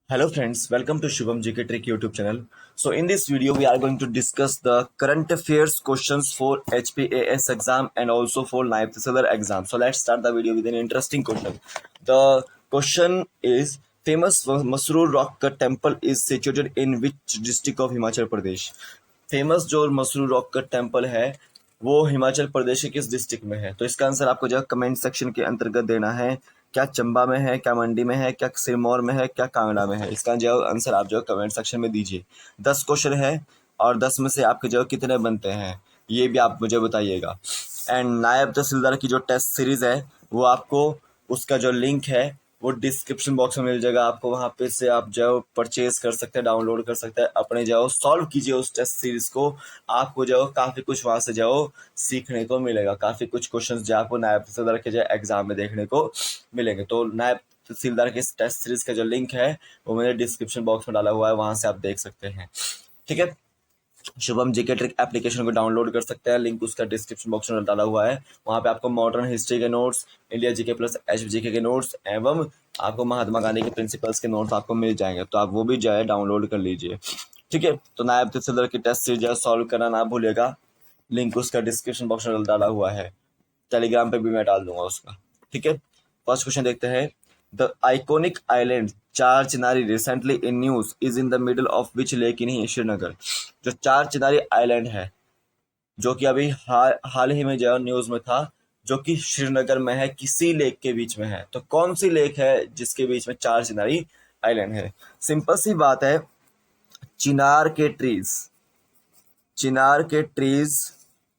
Hello friends, welcome to Shubham GK Trick YouTube channel. So in this video we are going to discuss the current affairs questions for HPAS exam and also for ninth Tahsildar exam. So let's start the video with an interesting question. The question is famous Masroor Rock Cut temple is situated in which district of Himachal Pradesh? Famous जो Masroor rock का temple है वो हिमाचल प्रदेश के किस district में है? तो इसका आंसर आपको जो कमेंट सेक्शन के अंतर्गत देना है। क्या चंबा में है, क्या मंडी में है, क्या सिरमौर में है, क्या कांगड़ा में है? इसका जो आंसर आप जो कमेंट सेक्शन में दीजिए। 10 क्वेश्चन है और 10 में से आपके जो कितने बनते हैं ये भी आप मुझे बताइएगा। एंड नायब तहसीलदार की जो टेस्ट सीरीज है वो आपको उसका जो लिंक है वो डिस्क्रिप्शन बॉक्स में मिल जाएगा आपको। वहाँ पे से आप जो परचेज कर सकते हैं, डाउनलोड कर सकते हैं, अपने जो सॉल्व कीजिए उस टेस्ट सीरीज को। आपको जो काफ़ी कुछ वहाँ से जो सीखने को मिलेगा, काफ़ी कुछ क्वेश्चंस जो आपको नायब तहसीलदार के जो एग्जाम में देखने को मिलेंगे। तो नायब तहसीलदार के इस टेस्ट सीरीज का जो लिंक है वो मैंने डिस्क्रिप्शन बॉक्स में डाला हुआ है, वहाँ से आप देख सकते हैं। ठीक है, शुभम जीके ट्रिक एप्लीकेशन को डाउनलोड कर सकते हैं, लिंक उसका डिस्क्रिप्शन बॉक्स में डाला हुआ है। वहाँ पे आपको मॉडर्न हिस्ट्री के notes, India GK plus HGK के नोट्स एवं आपको महात्मा गांधी के प्रिंसिपल्स के नोट्स आपको मिल जाएंगे, तो आप वो भी जो है डाउनलोड कर लीजिए। ठीक है, तो नायब तहसीलदार की टेस्ट सीरीज जो है सॉल्व करना ना भूलिएगा, लिंक उसका डिस्क्रिप्शन बॉक्स में डाला हुआ है, टेलीग्राम पे भी मैं डाल दूंगा उसका। ठीक है, फर्स्ट क्वेश्चन देखते हैं। द आइकोनिक आइलैंड चार Chinari recently in news is in the middle of which lake in Srinagar? जो चार चिनारी आइलैंड है जो कि अभी हाल ही में जो न्यूज में था, जो कि श्रीनगर में है, किसी लेक के बीच में है। तो कौन सी लेक है जिसके बीच में चार चिनारी आइलैंड है? सिंपल सी बात है, चिनार के ट्रीज, चिनार के ट्रीज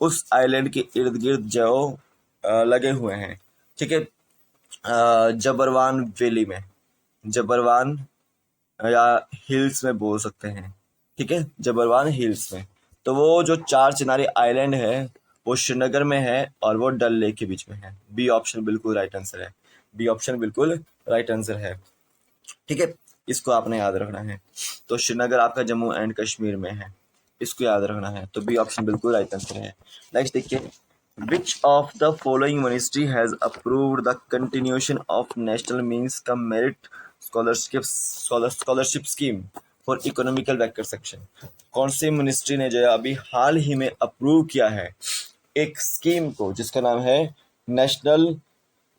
उस आइलैंड के इर्द गिर्द जो लगे हुए हैं। ठीक है, जबरवान वैली में, जबरवान या हिल्स में बोल सकते हैं। ठीक है, जबरवान हिल्स में। तो वो जो चार चिनारी आइलैंड है वो श्रीनगर में है और वो डल लेक के बीच में है। बी ऑप्शन बिल्कुल राइट आंसर है, बी ऑप्शन बिल्कुल राइट आंसर है। ठीक है, इसको आपने याद रखना है। तो श्रीनगर आपका जम्मू एंड कश्मीर में है, इसको याद रखना है। तो बी ऑप्शन बिल्कुल राइट आंसर है। नेक्स्ट देखिए, which of the following ministry has approved the continuation of national means cum merit scholarship scheme for economical backward section? कौन सी मिनिस्ट्री ने जो है अभी हाल ही में अप्रूव किया है एक स्कीम को जिसका नाम है national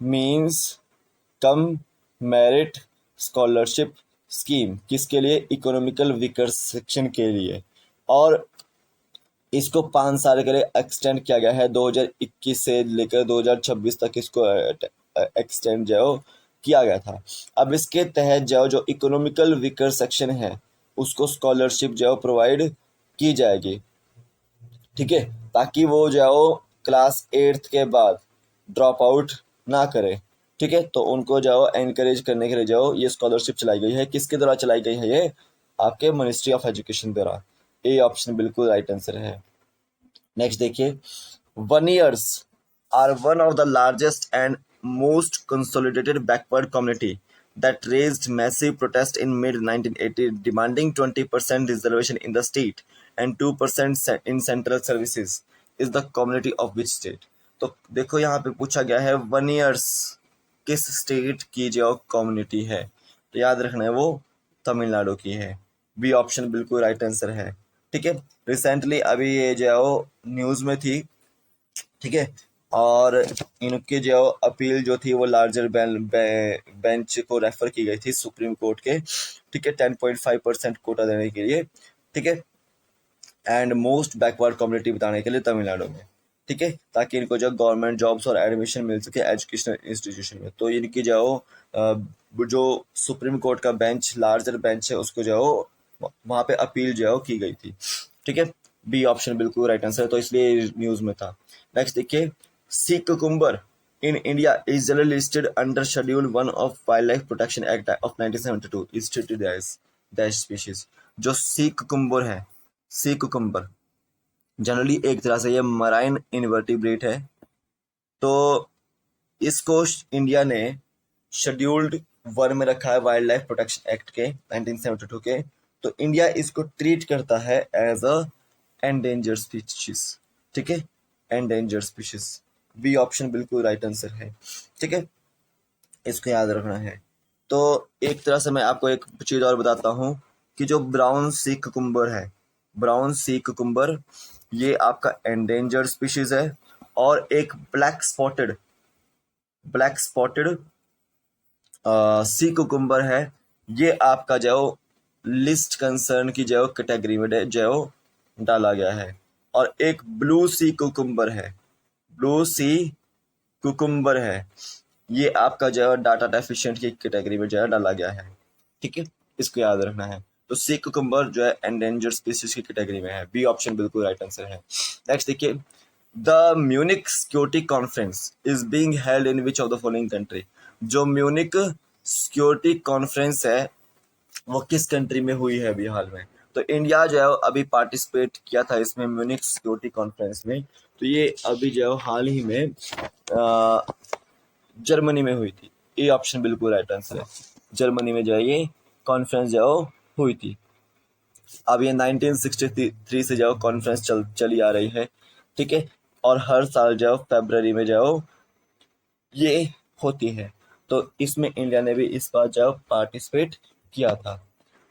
means cum merit scholarship scheme? किसके लिए? इकोनॉमिकल वीकर सेक्शन के लिए। और इसको 5 साल के लिए एक्सटेंड किया गया है, 2021 से लेकर 2026 तक इसको एक्सटेंड जो किया गया था। अब इसके तहत जो इकोनॉमिकल वीकर सेक्शन है उसको स्कॉलरशिप जो प्रोवाइड की जाएगी। ठीक है, ताकि वो क्लास 8th के बाद ड्रॉप आउट ना करे। ठीक है, तो उनको एनकरेज करने के लिए ये स्कॉलरशिप चलाई गई है। किसके द्वारा चलाई गई है? ये आपके मिनिस्ट्री ऑफ एजुकेशन द्वारा। ए ऑप्शन बिल्कुल राइट आंसर है। नेक्स्ट देखिए, Vaniyars are one of the largest and most consolidated backward community that raised massive protest in mid-1980 demanding 20% reservation in the state and 2% in central services is the community of which state? तो देखो यहाँ पे पूछा गया है वनियर्स किस state की जो कम्युनिटी है, तो याद रखना है वो तमिलनाडु की है। बी ऑप्शन बिल्कुल राइट आंसर है। ठीक है, रिसेंटली अभी ये न्यूज़ में थी। ठीक है, और इनके अपील जो थी वो लार्जर बेंच को रेफर की गई थी सुप्रीम कोर्ट के। ठीक है, 10.5% कोटा देने के लिए। ठीक है, एंड मोस्ट बैकवर्ड कम्युनिटी बताने के लिए तमिलनाडु में। ठीक है, ताकि इनको गवर्नमेंट जॉब्स और एडमिशन मिल सके एजुकेशनल इंस्टीट्यूशन में। तो इनकी जो सुप्रीम कोर्ट का बेंच, लार्जर बेंच है, उसको वहाँ पे अपील की गई थी। ठीक है, बी ऑप्शन बिल्कुल राइट आंसर है, तो इसलिए न्यूज में था। नेक्स्ट देखिए, sea cucumber in India is generally listed under Schedule 1 of Wildlife Protection Act of 1972 is treated as dash species। जो सी कुकुम्बर है, सी कुकुम्बर जनरली एक तरह से ये मराइन इनवर्टिब्रेट है। तो इसको इंडिया ने शेड्यूल्ड 1 में रखा है वाइल्ड लाइफ प्रोटेक्शन एक्ट के 1972 के। तो इंडिया इसको ट्रीट करता है एज अ एंडेंजर्ड स्पीशीज। ठीक है, एंडेंजर्ड स्पीशीज। बी ऑप्शन बिल्कुल राइट आंसर है। ठीक है, इसको याद रखना है। तो एक तरह से मैं आपको एक चीज़ और बताता हूँ कि जो ब्राउन सी कुकुम्बर है, ब्राउन सी कुकुम्बर, ये आपका एंडेंजर्ड स्पीशीज है। और एक ब्लैक स्पॉटेड सी कुकुम्बर है, ये आपका जो लिस्ट कंसर्न की जो कैटेगरी में जो डाला गया है। और एक ब्लू सी कुकुम्बर है, ब्लू सी कुकुम्बर है, ये आपका जो है डाटा डेफिशिएंट की कैटेगरी में जो है डाला गया है। ठीक है, इसको याद रखना है। तो सी कुकुम्बर जो है एंडेंजर्ड स्पीशीज की कैटेगरी में है। बी ऑप्शन बिल्कुल राइट आंसर है। नेक्स्ट देखिए, the Munich security conference is being held in which of the following country. जो म्यूनिक सिक्योरिटी कॉन्फ्रेंस है वो किस कंट्री में हुई है अभी हाल में? तो इंडिया जो है अभी पार्टिसिपेट किया था इसमें, म्यूनिक सिक्योरिटी कॉन्फ्रेंस में। तो ये अभी जो है हाल ही में जर्मनी में हुई थी। ये ऑप्शन बिल्कुल राइट आंसर है। जर्मनी में जो है ये कॉन्फ्रेंस जो हुई थी। अब ये 1963 से जो कॉन्फ्रेंस चली आ रही है। ठीक है, और हर साल जो फरवरी में जो ये होती है। तो इसमें इंडिया ने भी इस बार जो पार्टिसिपेट किया था।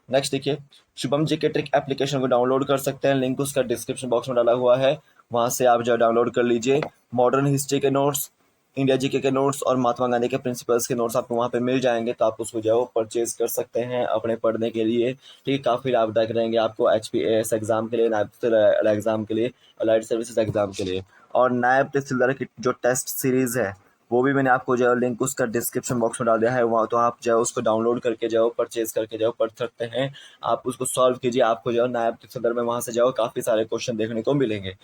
नेक्स्ट देखिए, शुभम जी के ट्रिक एप्लीकेशन को डाउनलोड कर सकते हैं, लिंक उसका डिस्क्रिप्शन बॉक्स में डाला हुआ है, वहां से आप जो डाउनलोड कर लीजिए। मॉडर्न हिस्ट्री के नोट्स, इंडिया जीके के नोट्स और महात्मा गांधी के प्रिंसिपल्स के नोट्स आपको वहाँ पे मिल जाएंगे, तो आप उसको जो परचेज कर सकते हैं अपने पढ़ने के लिए। ठीक है, काफ़ी लाभदायक रहेंगे आपको HPAS एग्जाम के लिए, नायब तहसीलदार एग्जाम के लिए, अलाइड सर्विसेज एग्जाम के लिए। और नायब तहसीलदार की जो टेस्ट सीरीज है वो भी मैंने आपको जो लिंक उसका डिस्क्रिप्शन बॉक्स में डाल दिया है, वहाँ तो आप जो उसको डाउनलोड करके जो परचेज करके जो पढ़ सकते हैं। आप उसको सॉल्व कीजिए, आपको जो नायब तहसीलदार में वहाँ से जो काफ़ी सारे क्वेश्चन देखने को मिलेंगे।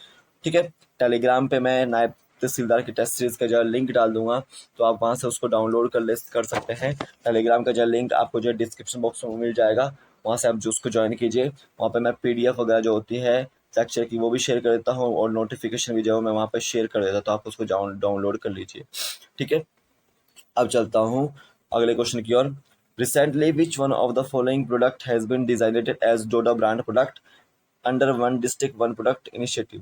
ठीक है, टेलीग्राम पे मैं नायब तहसीलदार की टेस्ट सीरीज का जो लिंक डाल दूंगा, तो आप वहाँ से उसको डाउनलोड कर सकते हैं। टेलीग्राम का जो लिंक आपको जो डिस्क्रिप्शन बॉक्स में मिल जाएगा, वहाँ से आप जो उसको ज्वाइन कीजिए। वहाँ पे मैं PDF वगैरह जो होती है लेक्चर की वो भी शेयर कर देता हूँ, और नोटिफिकेशन भी जो मैं वहाँ पे शेयर कर देता हूँ, तो आप उसको डाउनलोड कर लीजिए। ठीक है, अब चलता हूँ अगले क्वेश्चन की ओर। Recently which one of the following product has been designated as Doda brand product under one district one product initiative.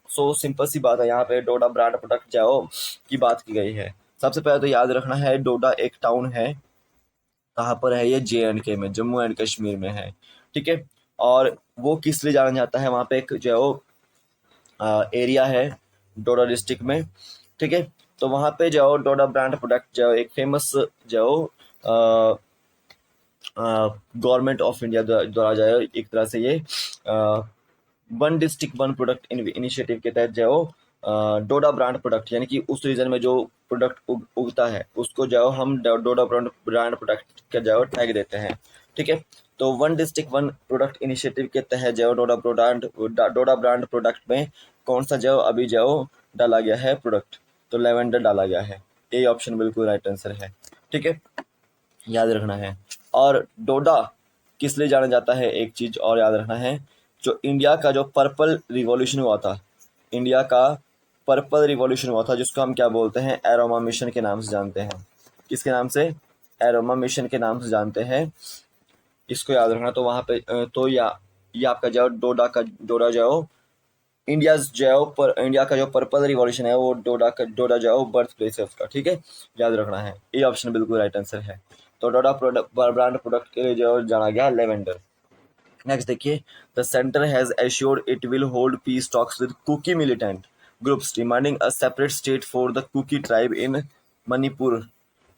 So simple सी बात है, यहाँ पे डोडा ब्रांड प्रोडक्ट जो की बात की गई है। सबसे पहले तो याद रखना है, डोडा एक टाउन है, कहाँ पर है ये? JNK में, जम्मू एंड कश्मीर में है। ठीक है, और वो किस लिए जाना जाता है? वहाँ पे एक जो एरिया है डोडा डिस्ट्रिक्ट में। ठीक है, तो वहाँ पे जो डोडा ब्रांड प्रोडक्ट जो एक फेमस जो गवर्नमेंट ऑफ इंडिया द्वारा जो एक तरह से ये one district one product initiative के तहत जो डोडा ब्रांड प्रोडक्ट, यानी कि उस रीजन में जो प्रोडक्ट उगता है उसको जो हम डोडा ब्रांड प्रोडक्ट का जो टैग देते हैं। ठीक है, तो one district one product initiative के तहत जो डोडा ब्रांड प्रोडक्ट में कौन सा जो अभी जो डाला गया है प्रोडक्ट? तो लेवेंडर डाला गया है। ए ऑप्शन बिल्कुल राइट आंसर है। ठीक है, याद रखना है। और डोडा किस लिए जाना जाता है, एक चीज और याद रखना है, जो इंडिया का जो पर्पल रिवॉल्यूशन हुआ था, इंडिया का पर्पल रिवॉल्यूशन हुआ था, जिसको हम क्या बोलते हैं? एरोमा मिशन के नाम से जानते हैं। किसके नाम से? एरोमा मिशन के नाम से जानते हैं। इसको याद रखना। तो वहां पे तो ये आपका जो डोडा जो इंडिया का जो पर्पल रिवॉल्यूशन है वो डोडा जो बर्थ प्लेस है उसका। ठीक है, याद रखना है। ये ऑप्शन बिल्कुल राइट आंसर है। तो डोडा ब्रांड प्रोडक्ट के लिए जो जाना गया लेवेंडर। नेक्स्ट देखिए, the centre has assured it will hold peace talks with Kuki militant groups demanding a separate state for the Kuki tribe in Manipur.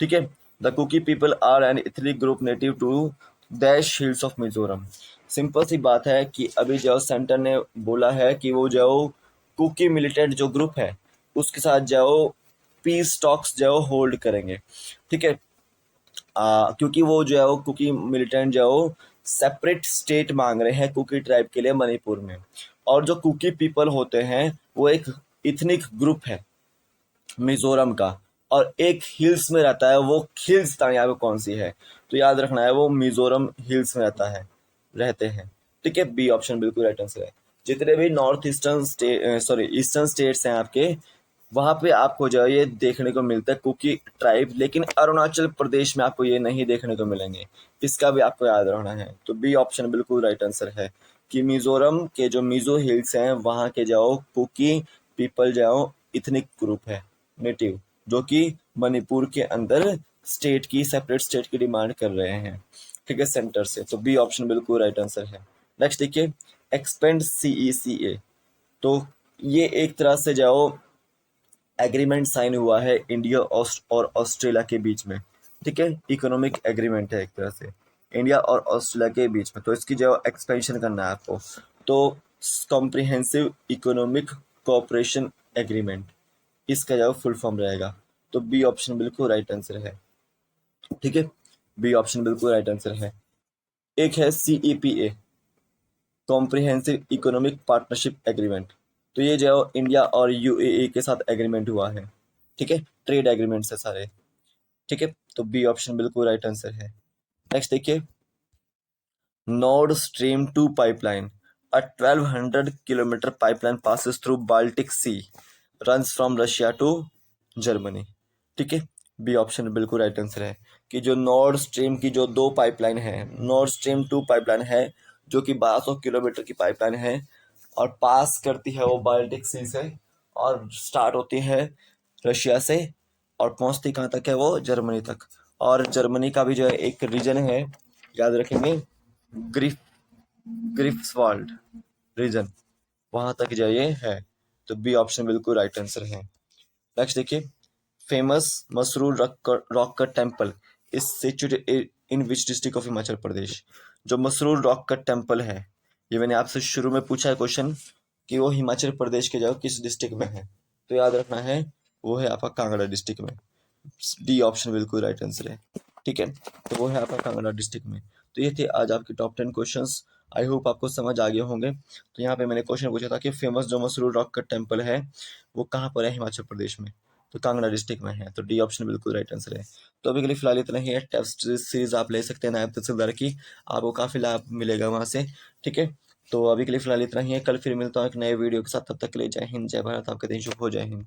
ठीक है, the Kuki people are an ethnic group native to dash hills of Mizoram. Simple सी बात है कि अभी जो centre ने बोला है कि वो जो कुकी मिलिटेंट जो ग्रुप है उसके साथ जो पीस टॉक्स जो होल्ड करेंगे। ठीक है, क्योंकि वो जो है वो कुकी मिलिटेंट जो सेपरेट स्टेट मांग रहे हैं कुकी ट्राइब के लिए मणिपुर में। और जो कुकी पीपल होते हैं वो एक इथनिक ग्रुप है मिजोरम का, और एक हिल्स में रहता है। वो हिल्स यहाँ पे कौन सी है? तो याद रखना है, वो मिजोरम हिल्स में रहते हैं। ठीक है, बी ऑप्शन बिल्कुल राइट आंसर है। जितने भी नॉर्थ ईस्टर्न ईस्टर्न स्टेट्स हैं आपके, वहां पे आपको जो है ये देखने को मिलता है कुकी ट्राइब, लेकिन अरुणाचल प्रदेश में आपको ये नहीं देखने को मिलेंगे। इसका भी आपको याद रखना है। तो बी ऑप्शन बिल्कुल राइट आंसर है कि मिजोरम के जो मिजो हिल्स हैं वहां के जो कुकी पीपल जो इथनिक ग्रुप है नेटिव, जो कि मणिपुर के अंदर स्टेट की, सेपरेट स्टेट की डिमांड कर रहे हैं, ठीक है, सेंटर से। तो बी ऑप्शन बिल्कुल राइट आंसर है। नेक्स्ट देखिए, एक्सपेंड CECA। तो ये एक तरह से जाओ एग्रीमेंट साइन हुआ है इंडिया और ऑस्ट्रेलिया के बीच में, ठीक है, इकोनॉमिक एग्रीमेंट है एक तरह से इंडिया और ऑस्ट्रेलिया के बीच में। तो इसकी जो एक्सपेंशन करना है आपको, तो कॉम्प्रिहेंसिव इकोनॉमिक कोऑपरेशन एग्रीमेंट, इसका जो फुल फॉर्म रहेगा। तो बी ऑप्शन बिल्कुल राइट आंसर है, ठीक है, बी ऑप्शन बिल्कुल राइट आंसर है। एक है CEPA, comprehensive economic partnership agreement. तो ये जो इंडिया और UAE के साथ एग्रीमेंट हुआ है, ठीक है, ट्रेड एग्रीमेंट है सारे, ठीक है। तो बी ऑप्शन बिल्कुल राइट आंसर है। नेक्स्ट देखिए, Nord Stream 2 pipeline, a 1200 kilometre pipeline passes through Baltic Sea, runs from Russia to Germany, ठीक है। बी ऑप्शन बिल्कुल राइट आंसर है कि जो नॉर्ड स्ट्रीम की जो 2 पाइपलाइन है, नॉर्ड स्ट्रीम 2 पाइपलाइन है, जो कि 1200 किलोमीटर की पाइपलाइन है और पास करती है वो बाल्टिक सी से, और स्टार्ट होती है रशिया से और पहुंचती कहाँ तक है वो, जर्मनी तक। और जर्मनी का भी जो है एक रीजन है, याद रखेंगे, ग्रिफ ग्रिफ्सवाल्ड रीजन, वहां तक जो ये है। तो बी ऑप्शन बिल्कुल राइट आंसर है। नेक्स्ट देखिए, famous Masroor rock cut temple is situated in which district of Himachal Pradesh. जो मसरूर रॉक कट टेम्पल है, ये मैंने आपसे शुरू में पूछा है क्वेश्चन कि वो हिमाचल प्रदेश के जो किस डिस्ट्रिक्ट में है, तो याद रखना है वो है आपका कांगड़ा डिस्ट्रिक्ट में। डी ऑप्शन बिल्कुल राइट आंसर है, ठीक है, तो वो है आपका कांगड़ा डिस्ट्रिक्ट में। तो ये थे आज आपके टॉप 10 क्वेश्चंस। आई होप आपको समझ आ गए होंगे। तो यहाँ पे मैंने क्वेश्चन पूछा था कि फेमस जो मसरूर रॉक कट टेम्पल है वो कहाँ पर है हिमाचल प्रदेश में, तो कांगड़ा डिस्ट्रिक्ट में है। तो डी ऑप्शन बिल्कुल राइट आंसर है। तो अभी के लिए फिलहाल इतना ही है। टेस्ट सीरीज आप ले सकते हैं नायब तहसीलदार की, आपको काफ़ी लाभ मिलेगा वहाँ से, ठीक है। तो अभी के लिए फिलहाल इतना ही है, कल फिर मिलता हूँ एक नए वीडियो के साथ। तब तक के लिए जय हिंद, जय भारत, आपका दिन शुभ हो, जय हिंद।